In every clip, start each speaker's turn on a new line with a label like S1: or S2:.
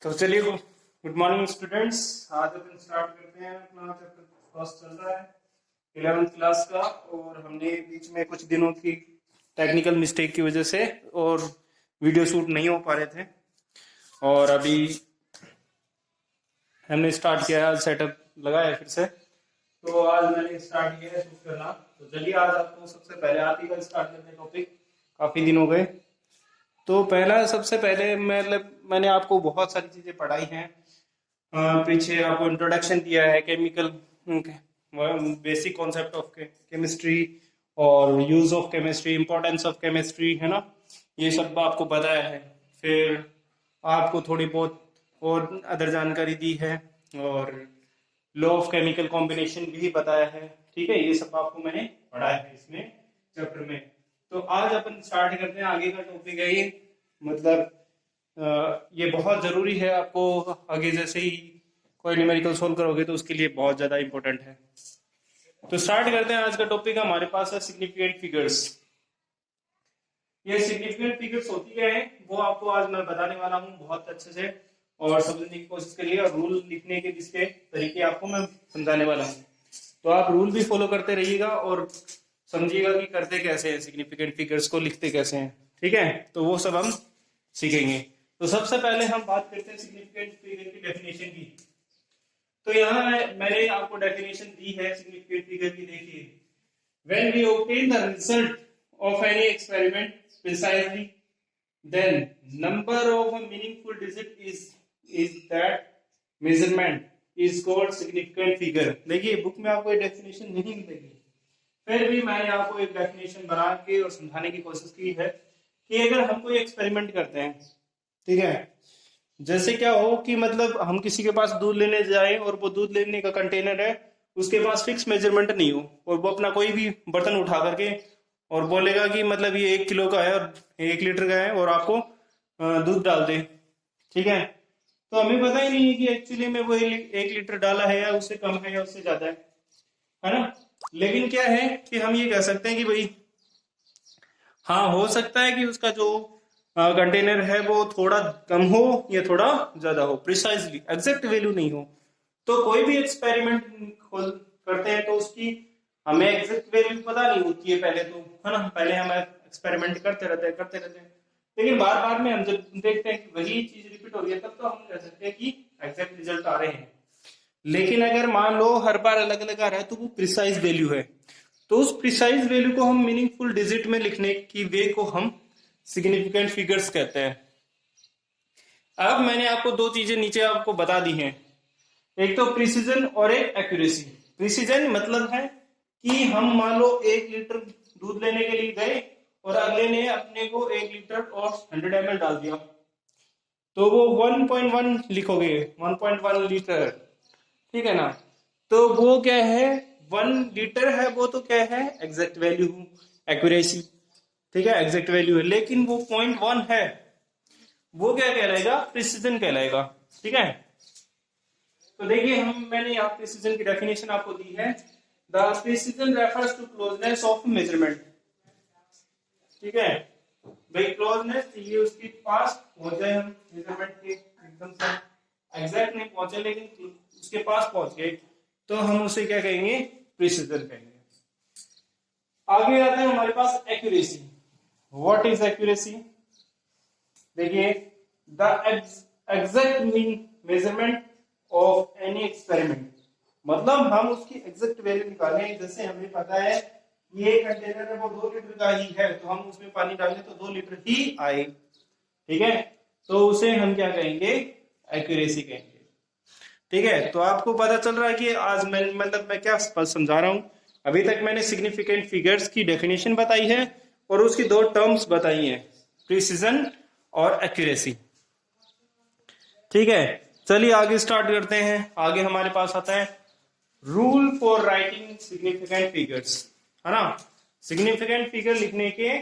S1: तो चलिए, good morning students. आज अपन स्टार्ट करते हैं। अपना चैप्टर फर्स्ट चल रहा है 11th क्लास का, और हमने बीच में कुछ दिनों की टेक्निकल मिस्टेक की वजह से और वीडियो शूट नहीं हो पा रहे थे, और अभी हमने स्टार्ट किया है, सेटअप लगाया फिर से। तो आज मैंने स्टार्ट किया है शूट करना। तो चलिए, आज आपको सबसे पहले आर्टिकल स्टार्ट करते हैं। टॉपिक काफी दिन हो गए, तो पहला सबसे पहले मैंने आपको बहुत सारी चीजें पढ़ाई हैं। पीछे आपको इंट्रोडक्शन दिया है, chemical basic concept of chemistry और use of chemistry, importance of chemistry, है ना, ये सब आपको बताया है। फिर आपको थोड़ी बहुत और अदर जानकारी दी है, और लॉ ऑफ केमिकल कॉम्बिनेशन भी बताया है। ठीक है, ये सब आपको मैंने पढ़ाया है इसमें चैप्टर में। तो आज अपन स्टार्ट करते हैं। आगे का टॉपिक है ये, मतलब ये बहुत जरूरी है आपको। आगे जैसे ही कोई न्यूमेरिकल सोल्व करोगे तो उसके लिए बहुत ज्यादा इंपॉर्टेंट है। तो स्टार्ट करते हैं। आज का टॉपिक हमारे पास है सिग्निफिकेंट फिगर्स। ये सिग्निफिकेंट फिगर्स होती क्या है वो आपको आज मैं बताने वाला हूँ बहुत अच्छे से, और समझने की कोशिश करिए। और रूल लिखने के जिसके तरीके आपको मैं समझाने वाला हूँ, तो आप रूल भी फॉलो करते रहिएगा और समझिएगा कि करते कैसे हैं, सिग्निफिकेंट फिगर्स को लिखते कैसे हैं। ठीक है, तो वो सब हम सीखेंगे। तो सबसे पहले हम बात करते हैं सिग्निफिकेंट फिगर की डेफिनेशन की। तो यहाँ मैंने आपको डेफिनेशन दी है सिग्निफिकेंट फिगर की। देखिए, when we obtain the result of any experiment precisely, then number of a meaningful digit is that measurement is called significant figure। देखिए, बुक में आपको ये डेफिनेशन नहीं मिलेगी, फिर भी मैंने आपको एक डेफिनेशन बना के और समझाने की कोशिश की है कि अगर हम कोई एक्सपेरिमेंट करते हैं, ठीक है, जैसे क्या हो कि मतलब हम किसी के पास दूध लेने जाएं और वो दूध लेने का कंटेनर है, उसके पास फिक्स मेजरमेंट नहीं हो, और वो अपना कोई भी बर्तन उठा करके और बोलेगा कि मतलब ये 1 किलो का है और 1 लीटर का है और आपको दूध डाल दे। ठीक है, तो हमें पता ही नहीं है कि एक्चुअली में वो 1 लीटर डाला है या उससे कम है या उससे ज्यादा है ना। लेकिन क्या है कि हम ये कह सकते हैं कि भाई हाँ, हो सकता है कि उसका जो कंटेनर है वो थोड़ा कम हो या थोड़ा ज्यादा हो, प्रिसाइजली एग्जैक्ट वैल्यू नहीं हो। तो कोई भी एक्सपेरिमेंट करते हैं तो उसकी हमें एग्जैक्ट वैल्यू पता नहीं होती है पहले, तो है ना। पहले हम एक्सपेरिमेंट करते रहते हैं, लेकिन बार बार में हम जब देखते हैं कि वही चीज रिपीट हो रही है, तब तो हम कह सकते हैं कि एग्जैक्ट रिजल्ट आ रहे हैं। लेकिन अगर मान लो हर बार अलग अलग आ रहा है, तो वो प्रिसाइज वैल्यू है। तो उस प्रिसाइज वैल्यू को हम मीनिंगफुल डिजिट में लिखने की वे को हम सिग्निफिकेंट फिगर्स कहते हैं। अब मैंने आपको दो चीजें नीचे आपको बता दी हैं, एक तो प्रिसीजन और एक एक्यूरेसी। प्रिसीजन मतलब है कि हम मान लो 1 लीटर दूध लेने के लिए गए और अगले ने अपने को 1 लीटर और 100 ml डाल दिया, तो वो 1.1 लिखोगे, 1.1 लीटर। ठीक है ना, तो वो क्या है, 1 लीटर है वो, तो क्या है, एग्जैक्ट वैल्यू, एक्यूरेसी। ठीक है, एग्जैक्ट वैल्यू है, लेकिन वो 0.1 है, वो क्या कहलाएगा, प्रिसीजन कहलाएगा। ठीक है, तो देखिए मैंने यहाँ प्रिसीजन की डेफिनेशन आपको दी है। The precision refers to closeness of measurement. ठीक है भाई, क्लोजनेस ये उसके पास पहुंचे, हम मेजरमेंट के एकदम से एग्जैक्ट नहीं पहुंचे लेकिन उसके पास पहुंच गए, तो हम उसे क्या कहेंगे, प्रिसीजन कहेंगे। आगे आता है हमारे पास एक्यूरेसी। What is accuracy? देखिए, the exact measurement of any experiment, मतलब हम उसकी एग्जैक्ट वैल्यू निकालें। जैसे हमें पता है ये कंटेनर है वो 2 लीटर का ही है, तो हम उसमें पानी डालें तो 2 लीटर ही आए। ठीक है, तो उसे हम क्या कहेंगे, एक्यूरेसी कहेंगे। ठीक है, तो आपको पता चल रहा है कि आज मैं क्या समझा रहा हूं। अभी तक मैंने सिग्निफिकेंट फिगर्स की डेफिनेशन बताई है और उसकी दो टर्म्स बताई हैं, प्रिसीजन और एक्यूरेसी। ठीक है, चलिए आगे स्टार्ट करते हैं। आगे हमारे पास आता है rule for writing significant figures, है ना। सिग्निफिकेंट फिगर लिखने के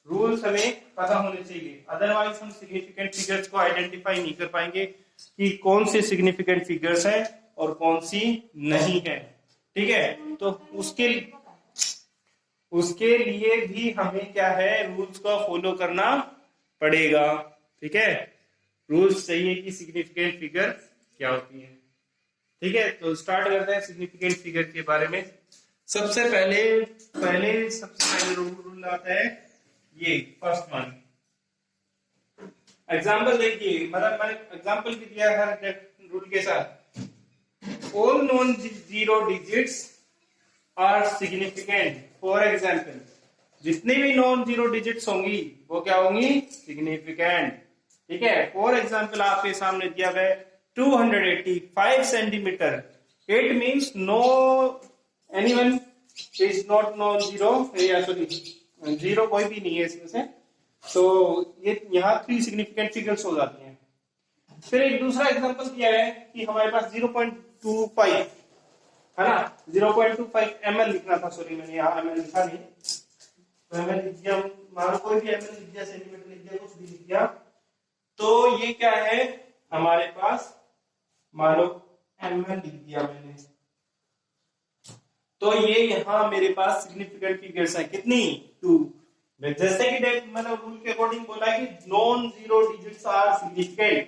S1: रूल्स हमें पता होने चाहिए, अदरवाइज हम सिग्निफिकेंट फिगर्स को आइडेंटिफाई नहीं कर पाएंगे कि कौन से सिग्निफिकेंट फिगर्स हैं और कौन सी नहीं है। ठीक है, तो उसके लिए भी हमें क्या है, रूल्स को फॉलो करना पड़ेगा। ठीक है, रूल्स चाहिए कि सिग्निफिकेंट फिगर क्या होती है। ठीक है, तो स्टार्ट करते हैं सिग्निफिकेंट फिगर के बारे में। सबसे पहले रूल आता है ये फर्स्ट वन। एग्जाम्पल देखिए, मतलब मैंने एग्जाम्पल भी दिया है हर रूल के साथ। All non zero digits are significant. For example, जितनी भी नॉन जीरो डिजिट्स होंगी वो क्या होंगी? सिग्निफिकेंट। ठीक है, फॉर एग्जाम्पल आपके सामने दिया गया 285 centimetre. It means no anyone is not non zero, sorry zero कोई भी नहीं है इसमें से। तो ये यहाँ 3 सिग्निफिकेंट फिगर्स हो जाती हैं। फिर एक दूसरा एग्जांपल दिया है कि हमारे पास 0.25 है ना, 0.25 ml लिखना था, सॉरी मैंने यहाँ ml लिखा नहीं, तो ml लिख दिया, मान कोई भी ml लिख दिया, सेंटीमीटर लिख दिया, कुछ भी लिख दिया। तो ये क्या है हमारे पास, मान लो ml लिख दिया मैंने, तो ये यहाँ मेरे पास सिग्निफिकेंट फिगर्स है कितनी? 2। जैसे कि मतलब रूल के अकॉर्डिंग बोला है कि non zero digits are significant,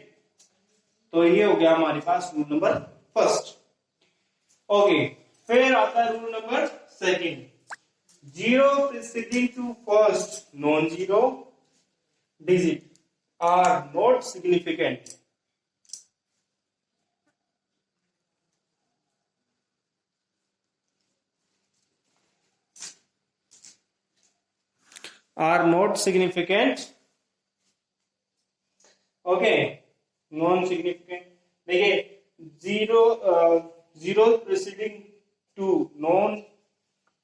S1: तो ये हो गया हमारे पास रूल नंबर फर्स्ट। ओके, फिर आता है rule number second. Zero preceding to first non zero digit are not significant. are not significant. Okay, non significant. देखिए, zero preceding to non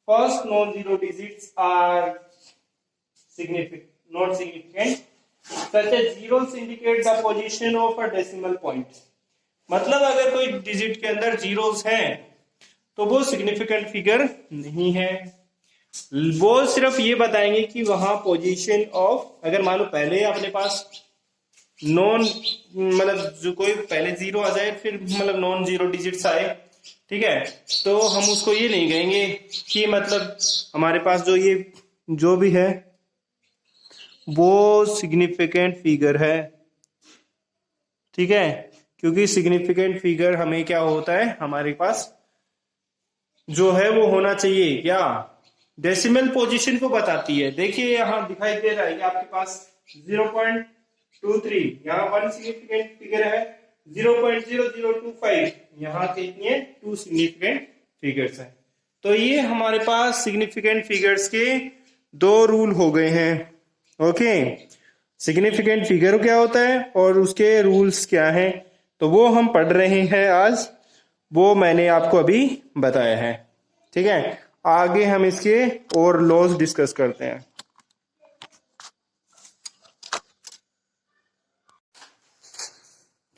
S1: first non zero digits are not significant such as zeros indicate the position of a decimal point। मतलब अगर कोई digit के अंदर zeros हैं तो वो significant figure नहीं है, वो सिर्फ ये बताएंगे कि वहां पोजीशन ऑफ, अगर मान लो पहले अपने पास नॉन मतलब जो कोई पहले जीरो आ जाए फिर मतलब नॉन जीरो डिजिट्स आए, ठीक है, तो हम उसको ये नहीं कहेंगे कि मतलब हमारे पास जो भी है वो सिग्निफिकेंट फिगर है। ठीक है, क्योंकि सिग्निफिकेंट फिगर हमें क्या होता है, हमारे पास जो है वो होना चाहिए क्या? डेसिमल पोजीशन को बताती है। देखिए यहाँ दिखाई दे रहा है कि आपके पास 0.23, यहाँ 1 सिग्निफिकेंट फिगर है, 0.0025 यहाँ कितनी है? 2 सिग्निफिकेंट फिगर्स हैं। तो ये हमारे पास सिग्निफिकेंट फिगर्स के 2 रूल हो गए हैं। ओके, सिग्निफिकेंट फिगर क्या होता है और उसके रूल्स क्या हैं, तो वो हम पढ़ रहे हैं आज, वो मैंने आपको अभी बताया है। ठीक है, आगे हम इसके और लॉज डिस्कस करते हैं।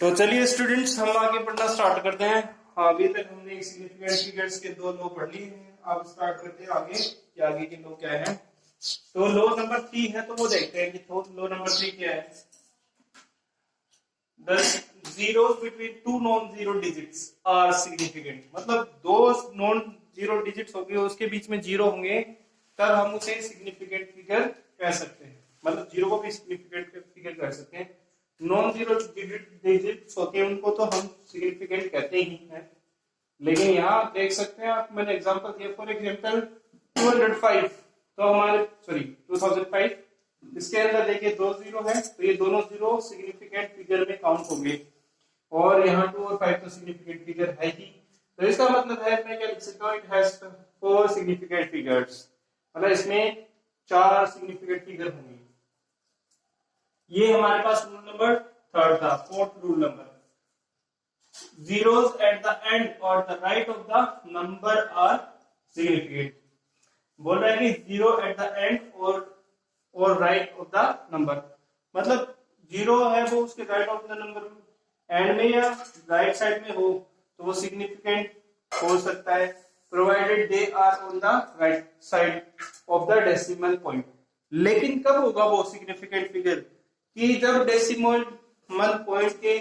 S1: तो चलिए स्टूडेंट्स, हम आगे पढ़ना स्टार्ट करते हैं। अभी तक हमने सिग्निफिकेंट फिगर्स के 2 लॉ पढ़ लिए हैं, अब स्टार्ट करते हैं आगे कि आगे के लॉ क्या है। तो लॉ नंबर 3 है, तो वो देखते हैं कि लॉ नंबर 3 क्या है। The zeros between two non-zero digits are significant। मतलब 2 नॉन जीरो डिजिट्स होंगे, उसके बीच में जीरो होंगे, तब हम उसे सिग्निफिकेंट फिगर कह सकते हैं। मतलब जीरो को भी सिग्निफिकेंट फिगर कह सकते हैं। नॉन जीरो डिजिट्स होते हैं उनको तो हम सिग्निफिकेंट कहते ही हैं। लेकिन यहाँ देख सकते हैं आप, मैंने एग्जांपल दिया, फॉर एग्जांपल 205, तो हमारे 2005, इसके अंदर देखिए 2 जीरो है, तो ये दोनों जीरो सिग्निफिकेंट फिगर में काउंट होंगे, और यहाँ 2 और 5 तो सिग्निफिकेंट फिगर है ही। तो इसका मतलब है मैं क्या लिख सकता हूँ, इट हैज 4 सिग्निफिकेंट फिगर्स, मतलब इसमें 4 सिग्निफिकेंट फिगर होंगे। ये हमारे पास रूल नंबर 3 था। 4th rule number, zeros at the end or the right of the number are significant। बोल रहा है कि जीरो एट द एंड और राइट ऑफ द नंबर, मतलब जीरो है वो उसके right of the number and में या राइट साइड में हो तो वो सिग्निफिकेंट हो सकता है, provided they are on the right side of the decimal point. लेकिन कब होगा वो सिग्निफिकेंट फिगर, कि जब डेसिमल पॉइंट के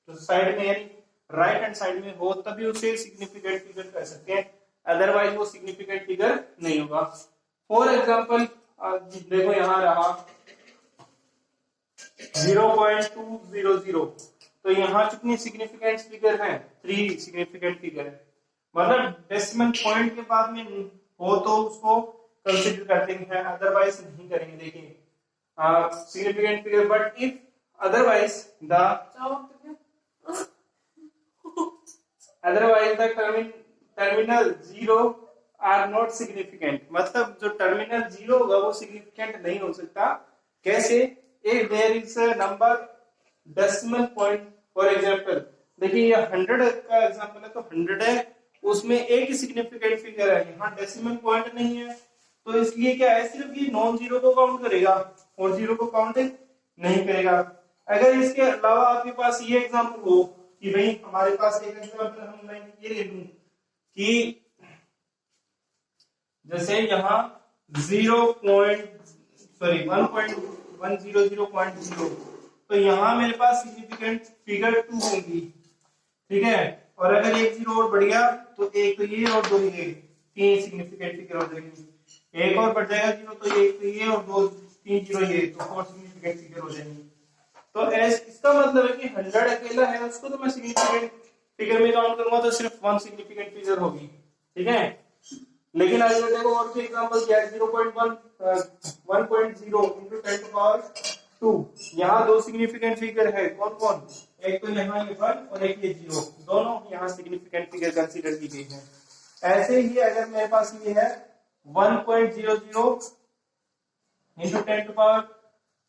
S1: साइड में यानी राइट हैंड साइड में हो, तभी उसे सिग्निफिकेंट फिगर कह सकते हैं, अदरवाइज वो सिग्निफिकेंट फिगर नहीं होगा। फॉर एग्जाम्पल देखो यहाँ रहा 0.200। तो यहाँ कितनी सिग्निफिकेंट फिगर है? 3 सिग्निफिकेंट फिगर है। मतलब डेसिमल पॉइंट के बाद में हो तो उसको कंसीडर करते हैं, अदरवाइज नहीं करेंगे। देखिए significant figure, but if otherwise the terminal zero are not significant, मतलब जो टर्मिनल जीरो होगा वो सिग्निफिकेंट नहीं हो सकता। कैसे? If there is a number decimal point, for example देखिए ये 100 का एग्जांपल है, तो 100 है, उसमें एक ही सिग्निफिकेंट फिगर है, यहाँ डेसिमल पॉइंट नहीं है, तो इसलिए क्या है, सिर्फ ये नॉन जीरो को काउंट करेगा और जीरो को काउंट नहीं करेगा। अगर इसके अलावा आपके पास ये एग्जांपल हो कि भाई हमारे पास एक एग्जांपल हम मैं ये ले लूं कि जैसे यहाँ 1.100.0, तो यहाँ मेरे पास सिग्निफिकेंट फिगर 2 होंगी, ठीक है। और अगर एक जीरो और बढ़ गया तो एक तो ये और दो ये, 3 सिग्निफिकेंट फिगर हो जाएंगी। एक और बढ़ जाएगा जीरो तो एक तो ये और दो 3 जीरो ये, तो 4 सिग्निफिकेंट फिगर हो जाएंगी। तो इसका मतलब है कि 100 अकेला है, उसको तो मैं सिग्निफिकेंट फिगर में काउंट करूंगा तो सिर्फ 1 सिग्निफिकेंट फिगर होगी, ठीक है। लेकिन अगर देखो और भी एग्जांपल क्या है, 1.0 into 10 to power 2, यहाँ दो सिग्निफिकेंट फिगर है, कौन कौन? एक तो यहाँ ये 1 और एक ये 0, दोनों यहाँ सिग्निफिकेंट फिगर कंसीडर की गई है। ऐसे ही अगर मेरे पास ये है 1.00 into 10 to power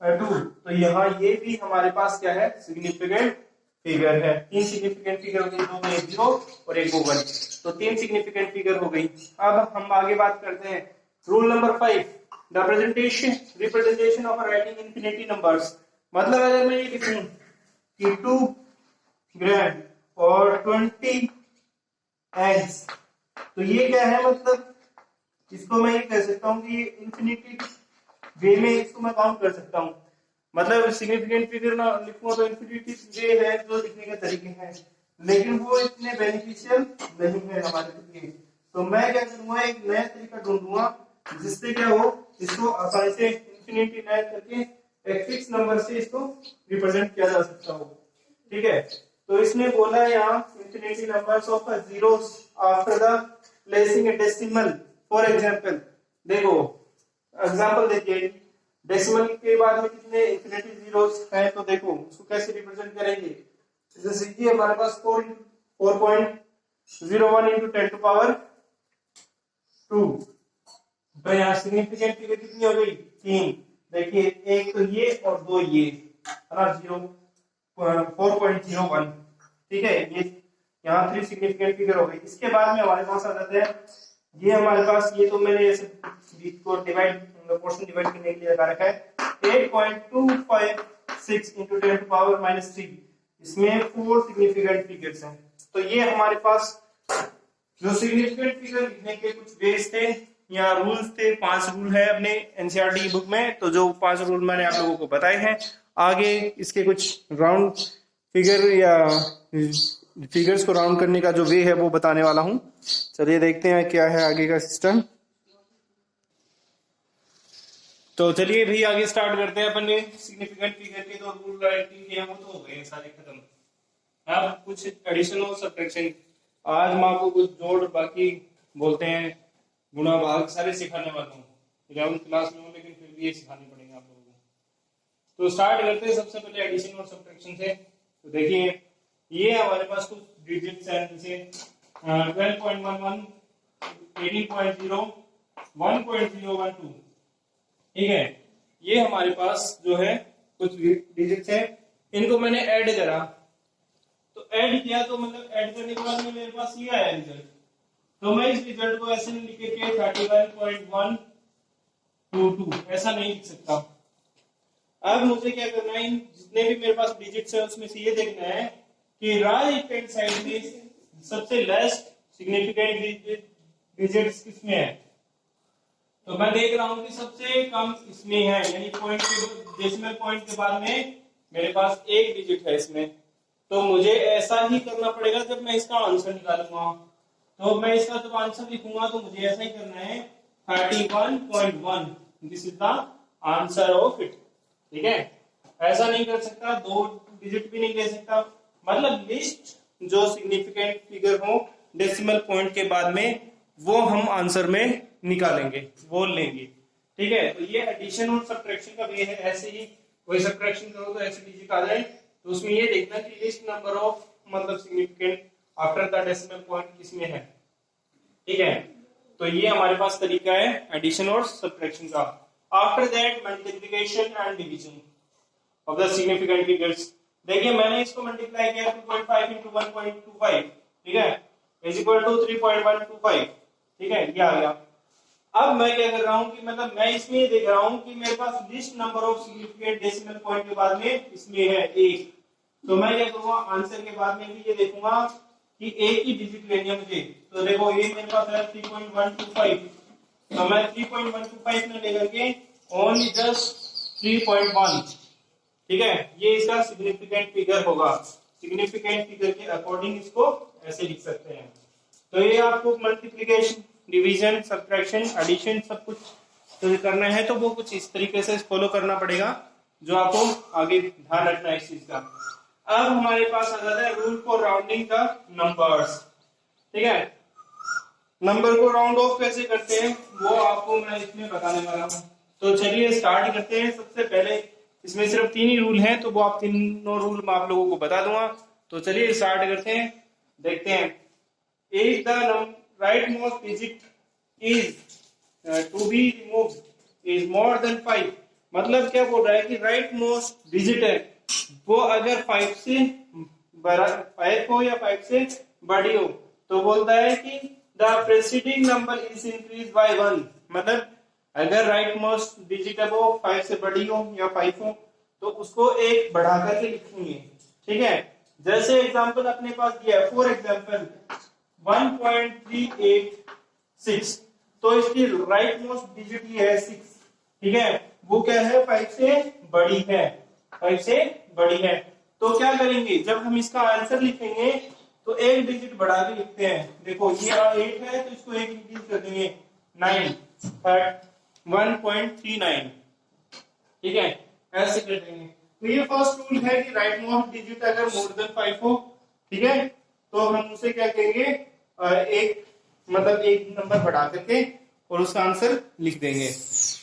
S1: 2, तो यहाँ ये भी हमारे पास क्या है, सिग्निफिकेंट फिगर है। 3 सिग्निफिकेंट फिगर हो गई, दो में एक 0 और एक 1, तो 3 सिग्निफिकेंट फिगर हो गई। अब हम आगे बात करते हैं rule number 5, representation of writing infinity numbers. मतलब अगर मैं ये लिखूं कि 2 ग्रैंड और 20 एग्स, तो ये क्या है, मतलब इसको मैं ये कह सकता हूँ कि इनफिनिटी वे में इसको मैं काउंट कर सकता हूँ। मतलब सिग्निफिकेंट फिगर ना लिखूंगा तो इनफिनिटी वे है जो लिखने के तरीके हैं, लेकिन वो इतने बेनिफिशियल नहीं है हमारे लिए। तो मैं क्या करूंगा, एक नया तरीका ढूंढूंगा जिससे क्या हो, इसको आसानी से इनफिनिटी नया करके एक फिक्स नंबर से इसको रिप्रेजेंट किया जा सकता हो, ठीक है। तो इसने बोला है यहाँ infinity numbers of zeros after the placing A decimal. For example देखो एग्जांपल देखिए, डेसिमल के बाद में कितने इनफिनिटी जीरोस हैं, तो देखो उसको कैसे रिप्रेजेंट करेंगे। जैसे ये हमारे पास 4.01 into 10 to power 2, तो यहाँ सिग्निफिकेंट फिगर कितनी हो गई, 3। देखिए एक तो ये और दो ये, है ना, 4.01, ठीक है। ये यहाँ 3 सिग्निफिकेंट फिगर हो गई। इसके बाद में हमारे पास आ जाते हैं, ये हमारे पास, ये तो मैंने ऐसे को डिवाइड पोर्शन डिवाइड करने के लिए लगा रखा है, 8.256 into 10 to power -3, इसमें 4 सिग्निफिकेंट फिगर्स हैं। तो ये हमारे पास जो सिग्निफिकेंट फिगर लिखने के कुछ वेज थे या रूल्स थे, 5 रूल है अपने एनसीईआरटी बुक में, तो जो 5 रूल मैंने आप लोगों को बताए हैं। आगे इसके कुछ राउंड फिगर या फिगर्स को राउंड करने का जो वे है वो बताने वाला हूं। चलिए देखते हैं क्या है आगे का सिस्टम। तो चलिए भी आगे स्टार्ट करते हैं। अपन ने सिग्निफिकेंट फिगर के तो रूल राइटिंग के वो तो हो गए सारे खत्म। अब कुछ एडिशन और सब्ट्रैक्शन, आज हम आपको कुछ जोड़ बाकी बोलते हैं गुणा भाग सारे सिखाने वाला हूँ। 11th क्लास में हूँ लेकिन फिर भी ये सिखाने पड़ेंगे आप लोगों को। तो स्टार्ट करते हैं सबसे पहले एडिशन और सब्ट्रैक्शन से। तो देखिए ये हमारे पास कुछ डिजिट्स हैं, जैसे 12.11, 18.0, 1.012, ठीक है। ये हमारे पास जो है कुछ डिजिट्स हैं, इनको मैंने ऐड करा, तो ऐड किया तो मतलब ऐड करने के बाद में मेरे पास ये आया रिजल्ट। तो मैं इस रिजल्ट को ऐसे नहीं लिख के 31.122 ऐसा नहीं लिख सकता। अब मुझे क्या करना है, इन जितने भी मेरे पास डिजिट्स है उसमें से ये देखना है कि राइट हैंड साइड में सबसे लेस्ट सिग्निफिकेंट डिजिट्स किसमें है। तो मैं देख रहा हूं कि सबसे कम इसमें है, यानी पॉइंट के डेसिमल पॉइंट के बाद में मेरे पास एक डिजिट है इसमें। तो मुझे ऐसा ही करना पड़ेगा जब मैं इसका आंसर निकालूंगा। तो मैं इसका जब आंसर लिखूंगा तो मुझे ऐसा ही करना है 31.1, this is the answer of it, ठीक है। ऐसा नहीं कर सकता, 2 डिजिट भी नहीं ले सकता, मतलब लिस्ट जो सिग्निफिकेंट फिगर हो डेसिमल पॉइंट के बाद में वो हम आंसर में निकालेंगे, वो लेंगे। ठीक है, तो ये एडिशन और सब्ट्रैक्शन का वे है। ऐसे ही कोई सब्ट्रैक्शन करो तो ऐसे डिजिट आ जाए, तो उसमें ये देखना कि लिस्ट नंबर ऑफ मतलब significant after the decimal point किसमें है। ठीक है, तो ये हमारे पास तरीका है एडिशन और सब्ट्रैक्शन का। After that multiplication and division of the significant figures. देखिए मैंने इसको मल्टीप्लाई किया 2.5 into 1.25, ठीक है, इज इक्वल टू 3.125। ठीक है, ये आ गया। अब मैं क्या कर रहा हूं कि मतलब मैं इसमें ये देख रहा हूं कि मेरे पास list number of significant decimal point के बाद में इसमें है 1, तो मैं क्या करूंगा आंसर के बाद में भी ये देखूंगा कि एक ही डिजिट लेनी है मुझे। तो देखो ये मेरे पास है 3.125, तो मैं 3.125 में लेकर के ओनली जस्ट 3.1, ठीक है, ये इसका सिग्निफिकेंट फिगर होगा। सिग्निफिकेंट फिगर के अकॉर्डिंग इसको ऐसे लिख सकते हैं। तो ये आपको मल्टीप्लिकेशन, डिवीजन, सब्ट्रैक्शन, एडिशन सब कुछ तो करना है, तो वो कुछ इस तरीके से फॉलो करना पड़ेगा, जो आपको आगे ध्यान रखना है इस चीज का। अब हमारे पास आ जाता है rule for rounding the numbers. ठीक है, नंबर को राउंड ऑफ कैसे करते हैं वो आपको मैं इसमें बताने वाला हूँ। तो चलिए स्टार्ट करते हैं। सबसे पहले इसमें सिर्फ 3 ही रूल हैं, तो वो आप तीनों रूल मैं आप लोगों को बता दूंगा। तो चलिए स्टार्ट करते हैं, देखते हैं। If the right most digit is to be removed is more than 5, मतलब क्या बोल रहा है कि राइट मोस्ट डिजिट है वो अगर 5 से बड़ा 5 हो या 5 से बड़ी हो, तो बोलता है कि the presiding number is increase by 1, मतलब अगर राइट मोस्ट डिजिट है वो 5 से बड़ी हो या 5 हो तो उसको एक बढ़ा करके लिखेंगे। ठीक है, जैसे एग्जांपल अपने पास दिया है, फॉर एग्जांपल 1.386, तो इसकी राइट मोस्ट डिजिट ये है 6। ठीक है, वो क्या है 5 से बड़ी है, 5 से बड़ी है। तो क्या करेंगे जब हम इसका आंसर लिखेंगे तो एक डिजिट बढ़ा के लिखते हैं। देखो ये 8 है तो इसको एक इंक्रीज कर देंगे 9, 1.39। ठीक है, ऐसे कर देंगे। तो ये फर्स्ट रूल है कि राइट मोस्ट डिजिट अगर मोर देन 5 हो, ठीक है, तो हम उसे क्या कहेंगे एक मतलब एक नंबर बढ़ा करके और उसका आंसर लिख देंगे।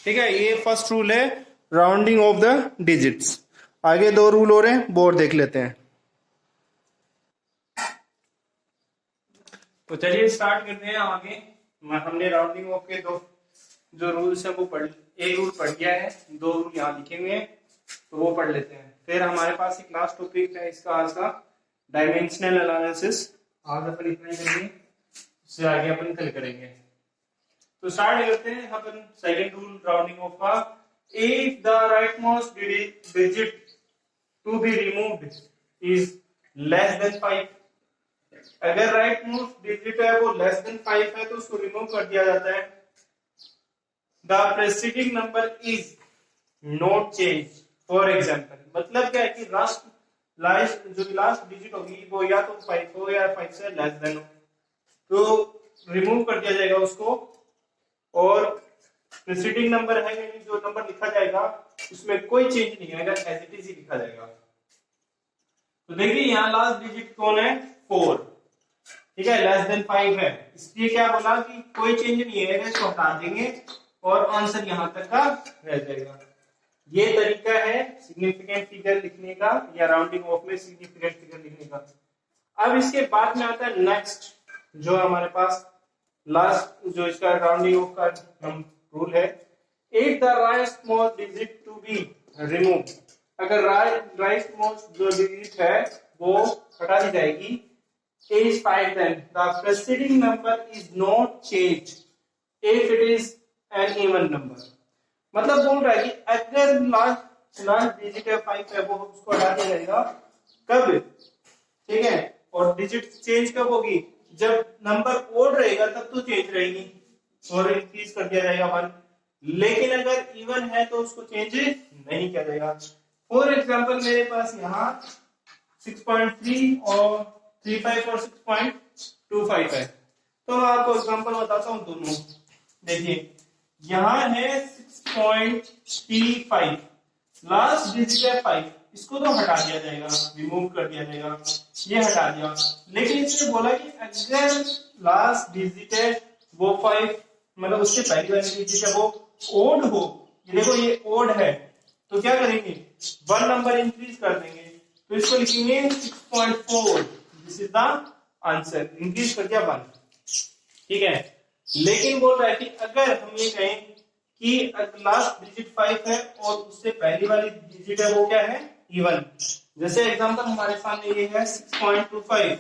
S1: ठीक है, ये फर्स्ट रूल है राउंडिंग ऑफ द डिजिट्स। आगे 2 रूल और हैं, वो और देख लेते हैं। तो चलिए स्टार्ट करते हैं आगे। हमने राउंडिंग ऑफ के 2 जो रूल्स है वो एक रूल पढ़ लिया है, 2 रूल यहाँ लिखे हुए हैं, तो वो पढ़ लेते हैं। फिर हमारे पास एक लास्ट टॉपिक है इसका आज का, डायमेंशनल एनालिसिस। आज अपन इतना ही करेंगे, उससे आगे अपन कल करेंगे। तो स्टार्ट करते हैं अपन सेकंड रूल राउंडिंग ऑफ का। If the right most digit to be removed is less than 5, अगर राइट मोस्ट डिजिट है वो लेस देन 5 है तो उसको रिमूव कर दिया जाता है। The presiding number is not change, for example, मतलब क्या है कि लास्ट डिजिट होगी वो या तो 5 हो या 5 से लेस देन हो, तो रिमूव कर दिया जाएगा उसको। और प्रेसिडिंग नंबर है यानी जो नंबर लिखा जाएगा उसमें कोई चेंज नहीं आएगा, एज इट इज ही लिखा जाएगा। तो देखिए यहाँ लास्ट डिजिट कौन है 4, ठीक है, लेस देन 5 है, इसलिए क्या बोला कि कोई चेंज नहीं है, इसको हटा देंगे और आंसर यहां तक का रह जाएगा। ये तरीका है सिग्निफिकेंट फिगर लिखने का या राउंडिंग ऑफ में सिग्निफिकेंट फिगर लिखने का। अब इसके बाद में आता है नेक्स्ट जो हमारे पास लास्ट जो इसका राउंडिंग ऑफ का रूल है। If the right most digit to be remove, अगर राइट मोस्ट जो डिजिट है वो हटा दी जाएगी, is 5 then the preceding number is not changed if it is an even number, मतलब बोल रहा है कि अगर लास्ट डिजिट है 5 है वो उसको हटा दिया जाएगा कब, ठीक है, और डिजिट चेंज कब होगी जब नंबर ओड रहेगा तब तो चेंज रहेगी और इंक्रीज कर दिया जाएगा 1, लेकिन अगर इवन है तो उसको चेंज नहीं किया जाएगा। फॉर एग्जांपल मेरे पास यहाँ 6.3 और 35 और 6.25 है, तो मैं आपको एग्जांपल बताता हूँ दोनों। देखिए यहाँ है 6.35, लास्ट डिजिट है 5, इसको तो हटा दिया जाएगा, रिमूव कर दिया जाएगा, ये हटा दिया। लेकिन इसने बोला कि अगर लास्ट डिजिट है वो 5, मतलब उससे पहली वाली डिजिट है वो ओड हो, ये देखो ये ओड है, तो क्या करेंगे, 1 नंबर इंक्रीज कर देंगे, तो इसको लिखेंगे 6.4, this is the answer, increase कर दिया 1, ठीक है। लेकिन बोल रहा है कि अगर हम ये कहें कि लास्ट डिजिट 5 है और उससे पहली वाली डिजिट है वो क्या है, इवन, जैसे एग्जांपल हमारे सामने ये है 6.25,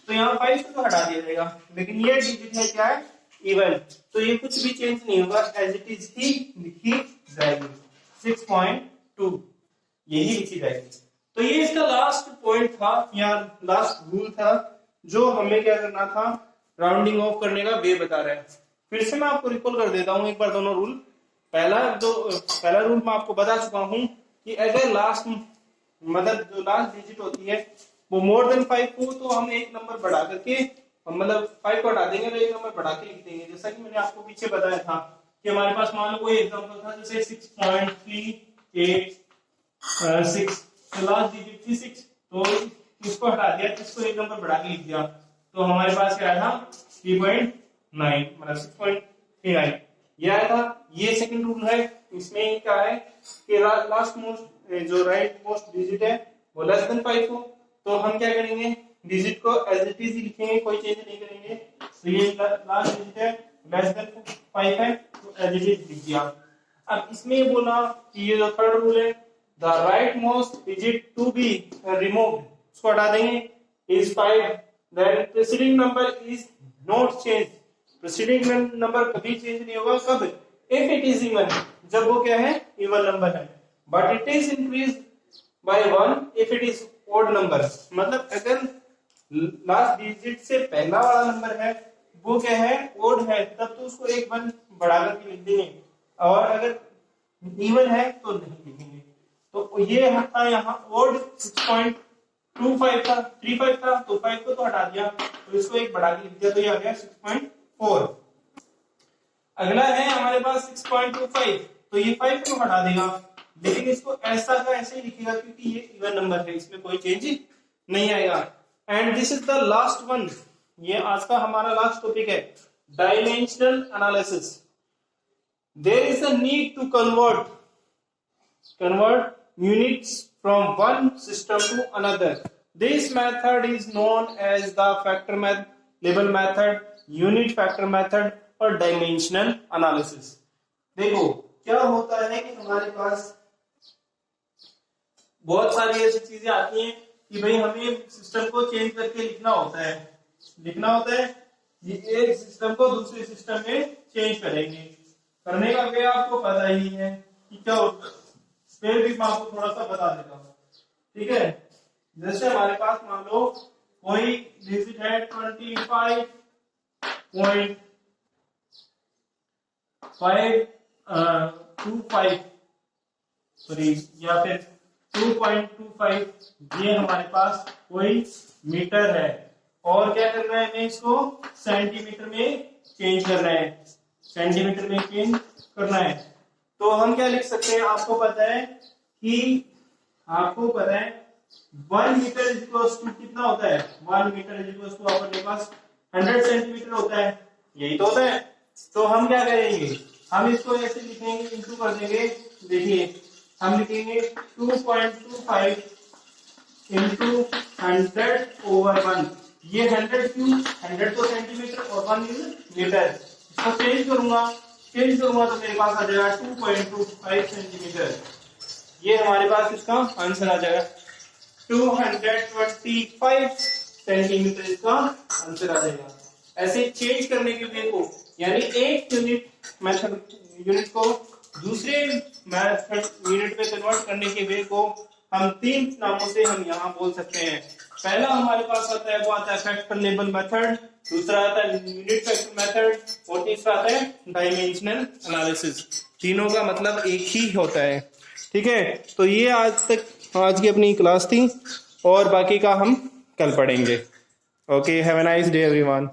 S1: तो यहाँ 5 को तो हटा दिया जाएगा, लेकिन ये डिजिट है क्या है, इवन, तो ये कुछ भी चेंज नहीं होगा, एज इट इज ही लिखी जाएगी, 6.2 यही लिखी जाएगी। तो ये इसका लास्ट पॉइंट था या लास्ट रूल था, जो हमें क्या करना था, राउंडिंग ऑफ करने का वे बता रहा है। फिर से मैं आपको रिकॉल कर देता हूँ एक बार दोनों रूल। पहला रूल मैं आपको बता चुका हूँ कि अगर लास्ट मतलब जो लास्ट डिजिट होती है वो मोर देन 5 हो, तो हम एक नंबर बढ़ा करके, मतलब 5 को हटा देंगे तो एक नंबर बढ़ा के लिख देंगे। जैसा कि मैंने आपको पीछे बताया था कि हमारे पास मान लो कोई एग्जांपल था, जैसे 6.386, तो लास्ट डिजिट थी 6, तो इसको हटा दिया, इसको एक नंबर बढ़ा के लिख दिया, तो हमारे पास क्या आया था 3.9, मतलब 6.39 ये आया था। ये सेकंड रूल है, इसमें क्या है कि लास्ट मोस्ट जो राइट मोस्ट डिजिट है वो लेस देन 5 हो, तो हम क्या करेंगे, डिजिट को एज इट इज लिखेंगे, कोई चेंज नहीं करेंगे। तो ये लास्ट डिजिट है लेस देन 5 है, तो एज इट इज लिख दिया। अब इसमें ये बोला कि ये जो थर्ड रूल है, the right most digit to be removed, इसको हटा देंगे, is 5, then preceding number is not changed, preceding number कभी चेंज नहीं होगा, कब, if it is even, जब वो क्या है, इवन नंबर है, but it is increased by 1 if it is odd number, मतलब अगर लास्ट डिजिट से पहला वाला नंबर है वो क्या है, ओड है, तब तो उसको एक 1 बढ़ा करके लिख देंगे, और अगर इवन है तो नहीं लिखेंगे। तो ये था यहाँ ओड 6.25 था, 35 था, तो 5 को तो हटा दिया, तो इसको एक बढ़ा के लिख दिया, तो ये आ गया 6.4। अगला है हमारे पास 6.25, तो ये 5 को हटा देगा, लेकिन इसको ऐसा का ऐसे ही लिखेगा क्योंकि ये इवन नंबर है, इसमें कोई चेंज नहीं आएगा। And this is the last one, ये आज का हमारा लास्ट टॉपिक है, dimensional analysis. There is a need to convert units from one system to another. This method is known as the factor label method, unit factor method और dimensional analysis। देखो क्या होता है कि हमारे पास बहुत सारी ऐसी चीजें आती हैं कि भाई हमें सिस्टम को चेंज करके लिखना होता है, ये एक सिस्टम को दूसरे सिस्टम में चेंज करेंगे, करने का वे आपको पता ही है कि क्या होता है, फिर भी मैं आपको थोड़ा सा बता देता हूँ, ठीक है। जैसे हमारे पास मान लो कोई डिजिट है 25.5 25 सॉरी या फिर 2.25, ये हमारे पास कोई मीटर है, और क्या करना है, हमें इसको सेंटीमीटर में चेंज करना है, सेंटीमीटर में चेंज करना है। तो हम क्या लिख सकते हैं, आपको पता है 1 मीटर इक्वल्स टू कितना होता है, 1 मीटर इक्वल्स टू अपने पास 100 सेंटीमीटर होता है, यही तो होता है। तो हम क्या करेंगे, हम इसको ऐसे लिखेंगे, इंटू कर देंगे, देखिए हम लिखेंगे 2.25 इंटू 100/1, ये 100 क्यों, 100 तो सेंटीमीटर और 1 इज मीटर, इसको चेंज करूंगा तो मेरे पास आ जाएगा 2.25 सेंटीमीटर, ये हमारे पास इसका आंसर आ जाएगा 225 सेंटीमीटर, इसका आंसर आ जाएगा। ऐसे चेंज करने के वे को, यानी एक यूनिट को दूसरे यूनिट में कन्वर्ट करने के वे को हम 3 नामों से हम यहाँ बोल सकते हैं। पहला हमारे पास आता है, वो आता है फैक्टर लेबल मेथड, दूसरा आता है यूनिट फैक्टर मेथड, और तीसरा आता है डायमेंशनल एनालिसिस। तीनों का मतलब एक ही होता है, ठीक है। तो ये आज की अपनी क्लास थी, और बाकी का हम कल पढ़ेंगे। Okay, have a nice day everyone.